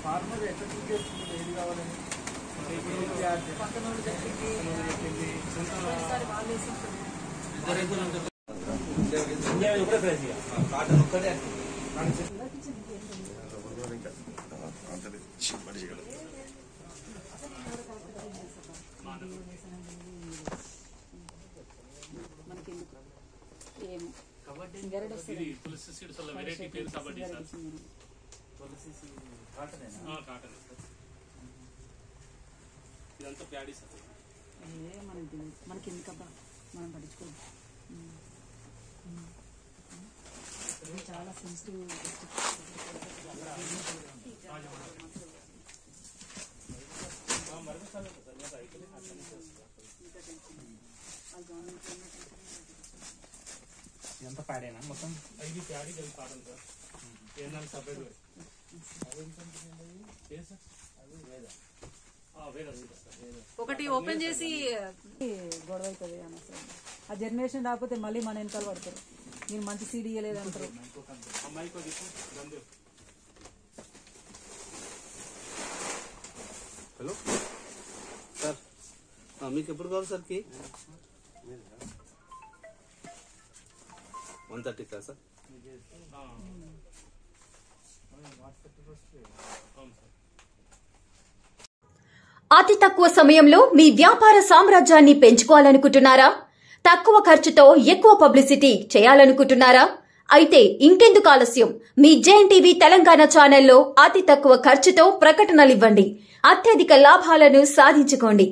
Farmer ఎట్లా చూస్ చేస్తుంది ఏది కావాలని పక్కన కాటన్ ఒక్కటే తులసి సీడ్స్ వెరైటీ పేరు కాబట్టి సార్ తులసి కాటన్ ఇదంతా ప్యాడీ సార్ మనకి ఎందుకబ్బా మనం పట్టించుకోవాలి చాలా సెన్సిటివ్ ఇదంతా ప్యాడేనా మొత్తం ఇది ప్యాడీ కలిపి కాటన్ సార్ ఏంటంటే సపరేట్ ఒకటి ఓపెన్ చేసి గొడవ అవుతుంది అన్న ఆ జనరేషన్ రాకపోతే మళ్ళీ మన వెనకాల పడతారు మీరు మంచి సీడీ ఇవ్వలేదంటారు హలో సార్ మీకు ఎప్పుడు కావాలి సార్ కి 130 కదా సార్ అతి తక్కువ సమయంలో మీ వ్యాపార సామ్రాజ్యాన్ని పెంచుకోవాలనుకుంటున్నారా? తక్కువ ఖర్చుతో ఎక్కువ పబ్లిసిటీ చేయాలనుకుంటున్నారా? అయితే ఇంకెందుకు ఆలస్యం? మీ జేఎన్టీవీ తెలంగాణ ఛానల్లో అతి తక్కువ ఖర్చుతో ప్రకటనలివ్వండి. అత్యధిక లాభాలను సాధించుకోండి.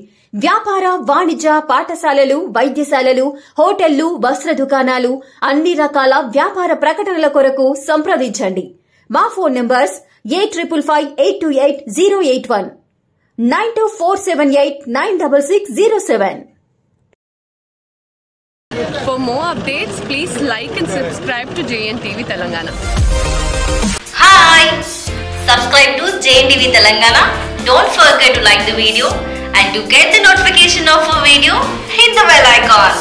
వ్యాపార, వాణిజ్య, పాఠశాలలు, వైద్యశాలలు, హోటళ్లు, వస్త్ర దుకాణాలు, అన్ని రకాల వ్యాపార ప్రకటనల కొరకు సంప్రదించండి. మా phone numbers 8558288081 9247896607. For more updates, please like and subscribe to JNTV Telangana. Hi! Subscribe to JNTV Telangana. Don't forget to like the video and to get the notification of a video, hit the bell icon.